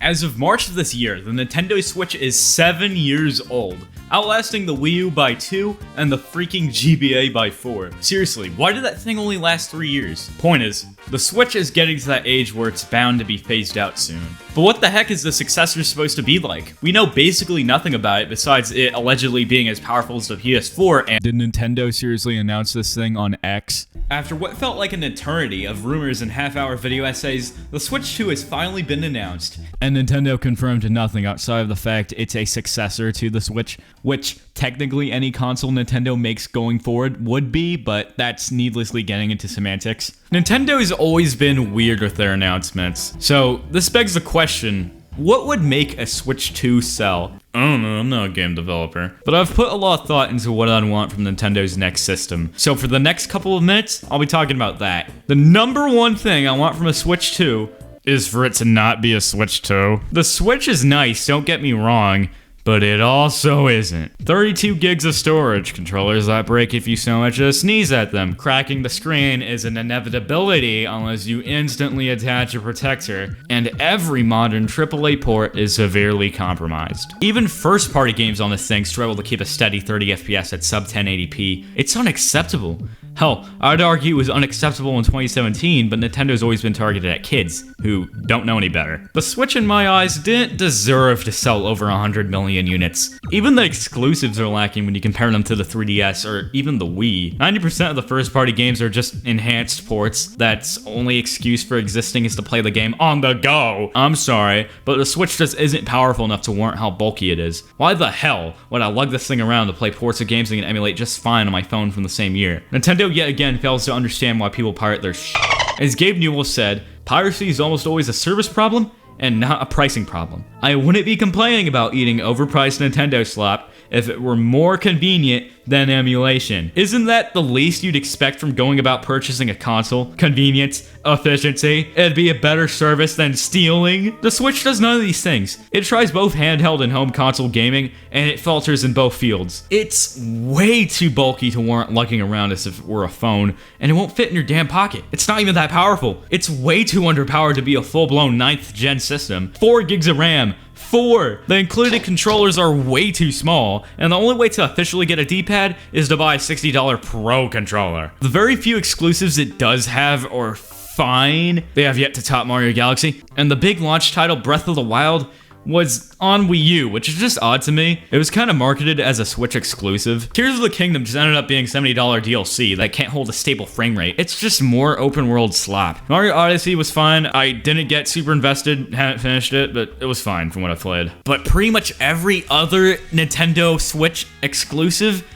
As of March of this year, the Nintendo Switch is 7 years old, outlasting the Wii U by 2 and the freaking GBA by 4. Seriously, why did that thing only last 3 years? Point is, the Switch is getting to that age where it's bound to be phased out soon. But what the heck is the successor supposed to be like? We know basically nothing about it besides it allegedly being as powerful as the PS4, and did Nintendo seriously announce this thing on X? After what felt like an eternity of rumors and half-hour video essays, the Switch 2 has finally been announced, and Nintendo confirmed nothing outside of the fact it's a successor to the Switch, which technically any console Nintendo makes going forward would be, but that's needlessly getting into semantics. Nintendo's always been weird with their announcements, so this begs the question, what would make a Switch 2 sell? I don't know, I'm not a game developer. But I've put a lot of thought into what I'd want from Nintendo's next system. So for the next couple of minutes, I'll be talking about that. The number one thing I want from a Switch 2 is for it to not be a Switch 2. The Switch is nice, don't get me wrong, but it also isn't. 32 gigs of storage, controllers that break if you so much as sneeze at them. Cracking the screen is an inevitability unless you instantly attach a protector, and every modern AAA port is severely compromised. Even first-party games on this thing struggle to keep a steady 30 FPS at sub 1080p. It's unacceptable. Hell, I'd argue it was unacceptable in 2017, but Nintendo's always been targeted at kids who don't know any better. The Switch, in my eyes, didn't deserve to sell over 100 million units. Even the exclusives are lacking when you compare them to the 3DS or even the Wii. 90% of the first-party games are just enhanced ports that's only excuse for existing is to play the game on the go. I'm sorry, but the Switch just isn't powerful enough to warrant how bulky it is. Why the hell would I lug this thing around to play ports of games that can emulate just fine on my phone from the same year? Nintendo yet again fails to understand why people pirate their shit. As Gabe Newell said, piracy is almost always a service problem and not a pricing problem. I wouldn't be complaining about eating overpriced Nintendo slop if it were more convenient than emulation. Isn't that the least you'd expect from going about purchasing a console? Convenience, efficiency, it'd be a better service than stealing. The Switch does none of these things. It tries both handheld and home console gaming, and it falters in both fields. It's way too bulky to warrant lugging around as if it were a phone, and it won't fit in your damn pocket. It's not even that powerful. It's way too underpowered to be a full-blown 9th gen system. 4 gigs of RAM. 4! The included controllers are way too small, and the only way to officially get a D-pad is to buy a $60 Pro controller. The very few exclusives it does have are fine. They have yet to top Mario Galaxy, and the big launch title Breath of the Wild was on Wii U, which is just odd to me. It was kind of marketed as a Switch exclusive. Tears of the Kingdom just ended up being $70 DLC that can't hold a stable frame rate. It's just more open world slop. Mario Odyssey was fine. I didn't get super invested, haven't finished it, but it was fine from what I played. But pretty much every other Nintendo Switch exclusive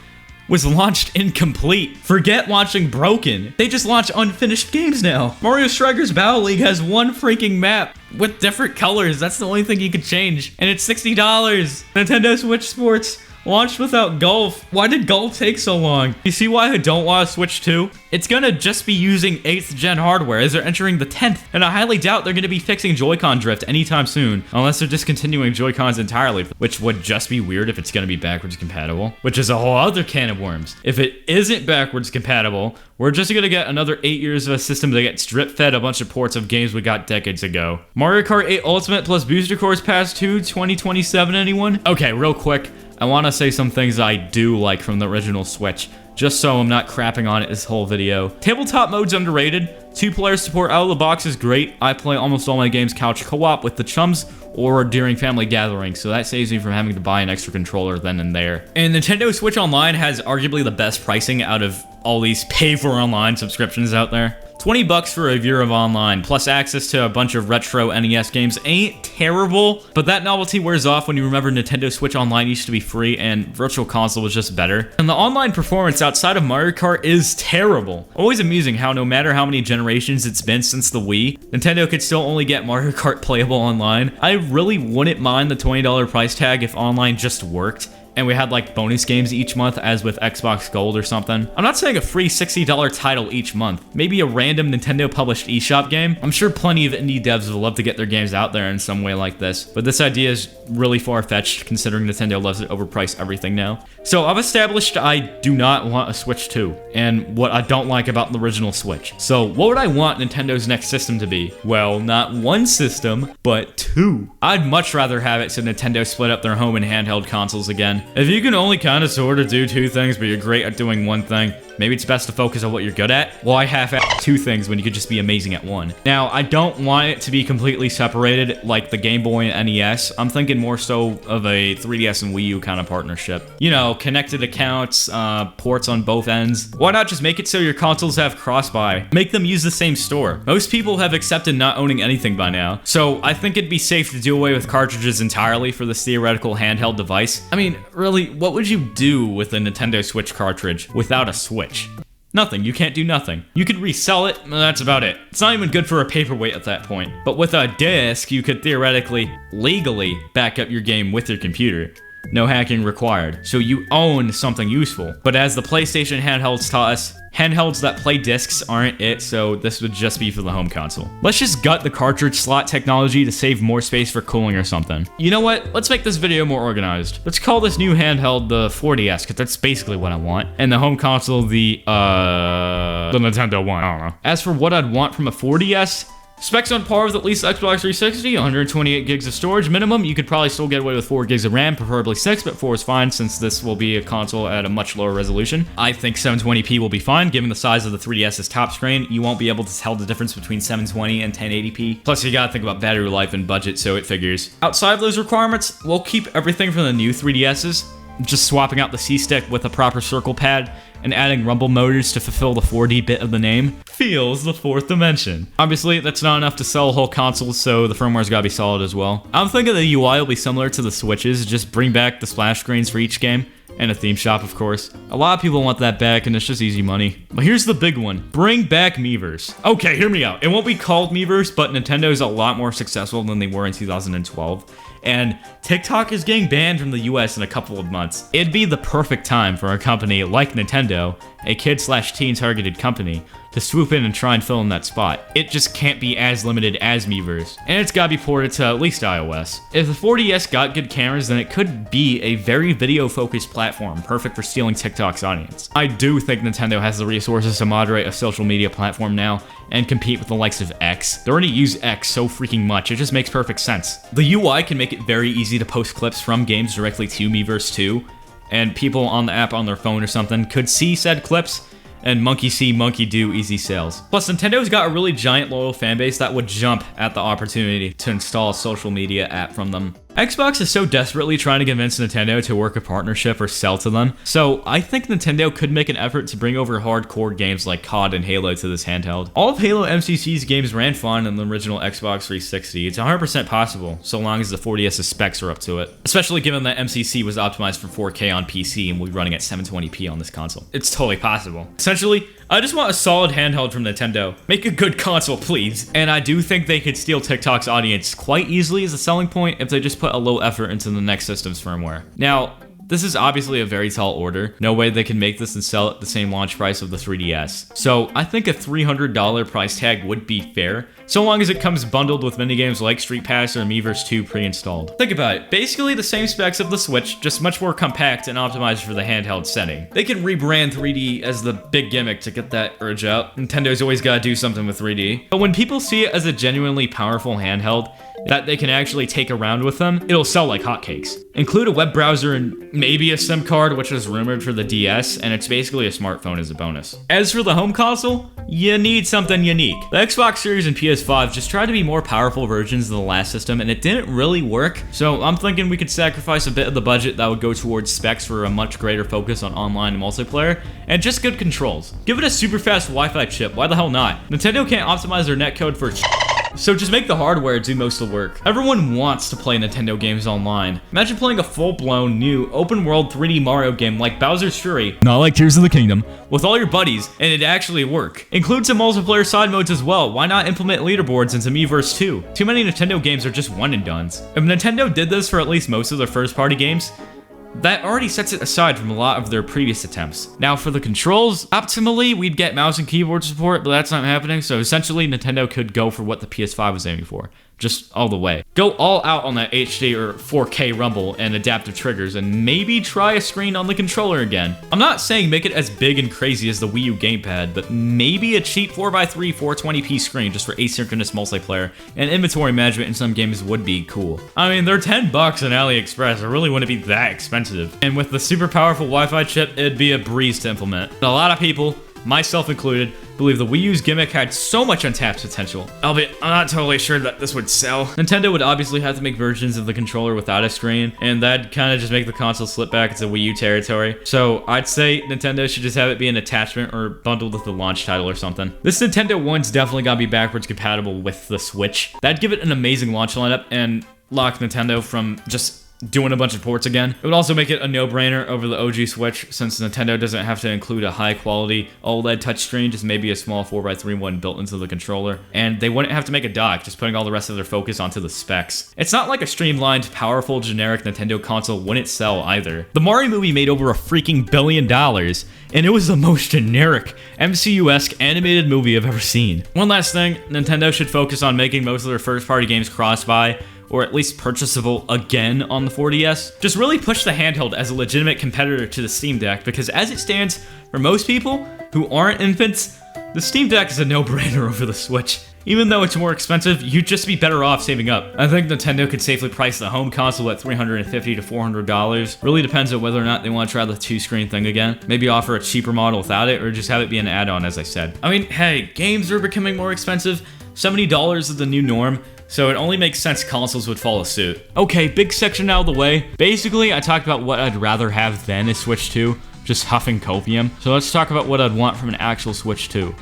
was launched incomplete. Forget launching broken. They just launch unfinished games now. Mario Strikers Battle League has one freaking map with different colors. That's the only thing you could change. And it's $60. Nintendo Switch Sports launched without Golf. Why did Golf take so long? You see why I don't want to Switch 2? It's gonna just be using 8th gen hardware as they're entering the 10th, and I highly doubt they're gonna be fixing Joy-Con drift anytime soon, unless they're discontinuing Joy-Cons entirely, which would just be weird if it's gonna be backwards compatible, which is a whole other can of worms. If it isn't backwards compatible, we're just gonna get another 8 years of a system that gets drip-fed a bunch of ports of games we got decades ago. Mario Kart 8 Ultimate plus Booster Course Pass 2 2027, anyone? Okay, real quick, I want to say some things I do like from the original Switch, just so I'm not crapping on it this whole video. Tabletop mode's underrated. 2-player support out of the box is great. I play almost all my games couch co-op with the chums or during family gatherings, so that saves me from having to buy an extra controller then and there. And Nintendo Switch Online has arguably the best pricing out of all these pay-for-online subscriptions out there. $20 for a year of online, plus access to a bunch of retro NES games ain't terrible, but that novelty wears off when you remember Nintendo Switch Online used to be free and Virtual Console was just better. And the online performance outside of Mario Kart is terrible. Always amusing how no matter how many generations it's been since the Wii, Nintendo could still only get Mario Kart playable online. I really wouldn't mind the $20 price tag if online just worked and we had like bonus games each month as with Xbox Gold or something. I'm not saying a free $60 title each month, maybe a random Nintendo published eShop game. I'm sure plenty of indie devs would love to get their games out there in some way like this, but this idea is really far-fetched considering Nintendo loves to overprice everything now. So I've established I do not want a Switch 2 and what I don't like about the original Switch. So what would I want Nintendo's next system to be? Well, not one system, but two. I'd much rather have it so Nintendo split up their home and handheld consoles again. If you can only kind of sort of do two things, but you're great at doing one thing, maybe it's best to focus on what you're good at. Why half-ass two things when you could just be amazing at one? Now, I don't want it to be completely separated like the Game Boy and NES. I'm thinking more so of a 3DS and Wii U kind of partnership. You know, connected accounts, ports on both ends. Why not just make it so your consoles have cross-buy? Make them use the same store. Most people have accepted not owning anything by now, so I think it'd be safe to do away with cartridges entirely for this theoretical handheld device. I mean, really, what would you do with a Nintendo Switch cartridge without a Switch? Nothing. You can't do nothing. You could resell it, and that's about it. It's not even good for a paperweight at that point. But with a disc, you could theoretically, legally, back up your game with your computer. No hacking required. So you own something useful. But as the PlayStation handhelds taught us, handhelds that play discs aren't it, so this would just be for the home console. Let's just gut the cartridge slot technology to save more space for cooling or something. You know what? Let's make this video more organized. Let's call this new handheld the 4DS, because that's basically what I want. And the home console, the Nintendo one, I don't know. As for what I'd want from a 4DS, specs on par with at least Xbox 360, 128 gigs of storage minimum. You could probably still get away with 4 gigs of RAM, preferably 6, but 4 is fine since this will be a console at a much lower resolution. I think 720p will be fine, given the size of the 3DS's top screen. You won't be able to tell the difference between 720 and 1080p. Plus, you gotta think about battery life and budget, so it figures. Outside of those requirements, we'll keep everything from the new 3DS's, just swapping out the C-stick with a proper circle pad and adding rumble motors to fulfill the 4D bit of the name. Feels the fourth dimension. Obviously, that's not enough to sell whole consoles, so the firmware's gotta be solid as well. I'm thinking the UI will be similar to the Switch's, just bring back the splash screens for each game, and a theme shop, of course. A lot of people want that back, and it's just easy money. But here's the big one. Bring back Miiverse. Okay, hear me out. It won't be called Miiverse, but Nintendo's a lot more successful than they were in 2012. And TikTok is getting banned from the US in a couple of months. It'd be the perfect time for a company like Nintendo, a kid/teen targeted company, to swoop in and try and fill in that spot. It just can't be as limited as Miiverse, and it's gotta be ported to at least iOS. If the 4DS got good cameras, then it could be a very video-focused platform, perfect for stealing TikTok's audience. I do think Nintendo has the resources to moderate a social media platform now, and compete with the likes of X. They already use X so freaking much, it just makes perfect sense. The UI can make it very easy to post clips from games directly to Miiverse 2, and people on the app on their phone or something could see said clips, and monkey see, monkey do, easy sales. Plus, Nintendo's got a really giant loyal fanbase that would jump at the opportunity to install a social media app from them. Xbox is so desperately trying to convince Nintendo to work a partnership or sell to them, so I think Nintendo could make an effort to bring over hardcore games like COD and Halo to this handheld. All of Halo MCC's games ran fine on the original Xbox 360. It's 100% possible, so long as the 4DS's specs are up to it. Especially given that MCC was optimized for 4K on PC and will be running at 720p on this console. It's totally possible. Essentially, I just want a solid handheld from Nintendo. Make a good console, please. And I do think they could steal TikTok's audience quite easily as a selling point if they just put a low effort into the next system's firmware. Now, this is obviously a very tall order. No way they can make this and sell it at the same launch price of the 3DS. So I think a $300 price tag would be fair, so long as it comes bundled with minigames like Street Pass or Miiverse 2 pre-installed. Think about it. Basically the same specs of the Switch, just much more compact and optimized for the handheld setting. They can rebrand 3D as the big gimmick to get that urge out. Nintendo's always gotta do something with 3D. But when people see it as a genuinely powerful handheld that they can actually take around with them, it'll sell like hotcakes. Include a web browser and maybe a SIM card, which is rumored for the DS, and it's basically a smartphone as a bonus. As for the home console, you need something unique. The Xbox Series and PS5 just tried to be more powerful versions of the last system, and it didn't really work, so I'm thinking we could sacrifice a bit of the budget that would go towards specs for a much greater focus on online and multiplayer, and just good controls. Give it a super fast Wi-Fi chip, why the hell not? Nintendo can't optimize their netcode for so just make the hardware do most of the work. Everyone wants to play Nintendo games online. Imagine playing a full-blown, new, open-world 3D Mario game like Bowser's Fury, not like Tears of the Kingdom, with all your buddies, and it'd actually work. Include some multiplayer side modes as well. Why not implement leaderboards into Miiverse 2? Too many Nintendo games are just one-and-dones. If Nintendo did this for at least most of their first-party games, that already sets it aside from a lot of their previous attempts. Now for the controls, optimally we'd get mouse and keyboard support, but that's not happening, so essentially Nintendo could go for what the PS5 was aiming for. Just all the way. Go all out on that HD or 4K rumble and adaptive triggers, and maybe try a screen on the controller again. I'm not saying make it as big and crazy as the Wii U gamepad, but maybe a cheap 4x3 420p screen just for asynchronous multiplayer and inventory management in some games would be cool. I mean, they're $10 on AliExpress, it really wouldn't be that expensive. And with the super powerful Wi-Fi chip, it'd be a breeze to implement. A lot of people, myself included, believe the Wii U's gimmick had so much untapped potential. Albeit, I'm not totally sure that this would sell. Nintendo would obviously have to make versions of the controller without a screen, and that'd kind of just make the console slip back into Wii U territory. So I'd say Nintendo should just have it be an attachment or bundled with the launch title or something. This Nintendo One's definitely gotta be backwards compatible with the Switch. That'd give it an amazing launch lineup and lock Nintendo from just doing a bunch of ports again. It would also make it a no-brainer over the OG Switch, since Nintendo doesn't have to include a high-quality OLED touchscreen, just maybe a small 4x3 one built into the controller. And they wouldn't have to make a dock, just putting all the rest of their focus onto the specs. It's not like a streamlined, powerful, generic Nintendo console wouldn't sell either. The Mario movie made over a freaking $1 billion, and it was the most generic, MCU-esque animated movie I've ever seen. One last thing, Nintendo should focus on making most of their first-party games cross-buy, or at least purchasable again on the 4DS. Just really push the handheld as a legitimate competitor to the Steam Deck, because as it stands, for most people who aren't infants, the Steam Deck is a no-brainer over the Switch. Even though it's more expensive, you'd just be better off saving up. I think Nintendo could safely price the home console at $350 to $400. Really depends on whether or not they want to try the two-screen thing again. Maybe offer a cheaper model without it, or just have it be an add-on, as I said. I mean, hey, games are becoming more expensive. $70 is the new norm, so it only makes sense consoles would follow suit. Okay, big section out of the way. Basically, I talked about what I'd rather have than a Switch 2, just huffing copium. So let's talk about what I'd want from an actual Switch 2.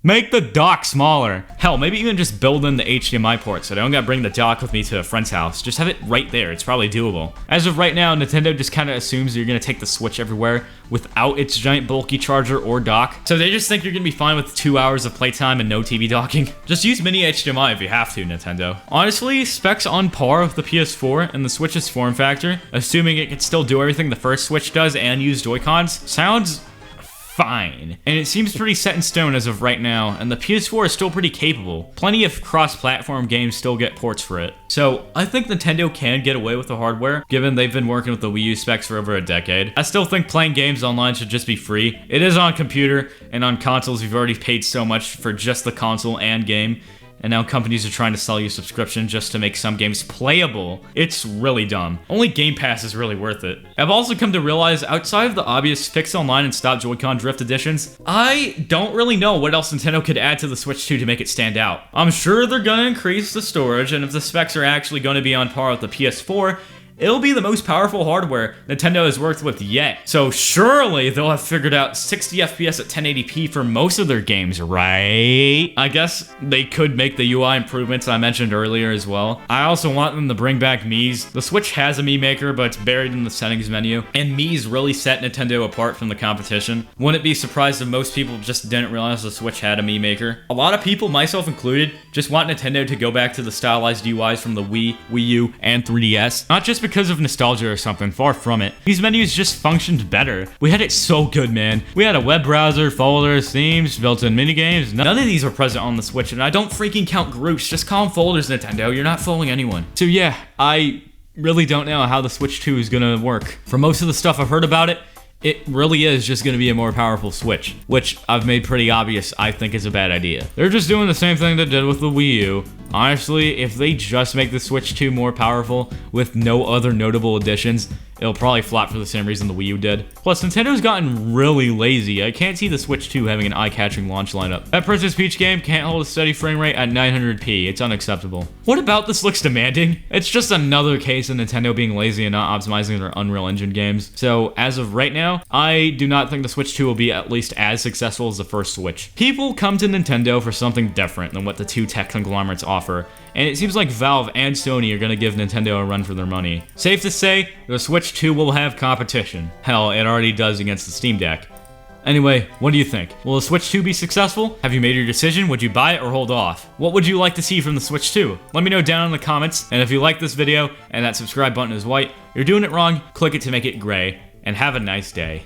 Make the dock smaller. Hell, maybe even just build in the HDMI port so I don't gotta bring the dock with me to a friend's house. Just have it right there, it's probably doable. As of right now, Nintendo just kinda assumes you're gonna take the Switch everywhere without its giant bulky charger or dock. So they just think you're gonna be fine with 2 hours of playtime and no TV docking. Just use mini HDMI if you have to, Nintendo. Honestly, specs on par with the PS4 and the Switch's form factor, assuming it can still do everything the first Switch does and use Joy-Cons, sounds fine. And it seems pretty set in stone as of right now, and the PS4 is still pretty capable. Plenty of cross-platform games still get ports for it. So I think Nintendo can get away with the hardware, given they've been working with the Wii U specs for over a decade. I still think playing games online should just be free. It is on computer, and on consoles you've already paid so much for just the console and game. And now companies are trying to sell you subscription just to make some games playable. It's really dumb. Only Game Pass is really worth it. I've also come to realize, outside of the obvious fix online and stop Joy-Con drift additions, I don't really know what else Nintendo could add to the Switch 2 to make it stand out. I'm sure they're gonna increase the storage, and if the specs are actually gonna be on par with the PS4, it'll be the most powerful hardware Nintendo has worked with yet. So surely they'll have figured out 60 FPS at 1080p for most of their games, right? I guess they could make the UI improvements I mentioned earlier as well. I also want them to bring back Mii's. The Switch has a Mii Maker, but it's buried in the settings menu. And Mii's really set Nintendo apart from the competition. Wouldn't be surprised if most people just didn't realize the Switch had a Mii Maker. A lot of people, myself included, just want Nintendo to go back to the stylized UIs from the Wii, Wii U, and 3DS. Not just because of nostalgia or something, far from it. These menus just functioned better. We had it so good, man. We had a web browser, folders, themes, built-in minigames. None of these were present on the Switch, and I don't freaking count groups. Just call them folders, Nintendo. You're not fooling anyone. So yeah, I really don't know how the Switch 2 is gonna work. For most of the stuff I've heard about it, it really is just going to be a more powerful Switch, which I've made pretty obvious I think is a bad idea. They're just doing the same thing they did with the Wii U. Honestly, if they just make the Switch 2 more powerful with no other notable additions, it'll probably flop for the same reason the Wii U did. Plus, Nintendo's gotten really lazy. I can't see the Switch 2 having an eye-catching launch lineup. That Princess Peach game can't hold a steady frame rate at 900p. It's unacceptable. What about this looks demanding? It's just another case of Nintendo being lazy and not optimizing their Unreal Engine games. So, as of right now, I do not think the Switch 2 will be at least as successful as the first Switch. People come to Nintendo for something different than what the two tech conglomerates offer, and it seems like Valve and Sony are gonna give Nintendo a run for their money. Safe to say, the Switch 2 will have competition. Hell, it already does against the Steam Deck. Anyway, what do you think? Will the Switch 2 be successful? Have you made your decision? Would you buy it or hold off? What would you like to see from the Switch 2? Let me know down in the comments, and if you like this video and that subscribe button is white, you're doing it wrong, click it to make it gray, and have a nice day.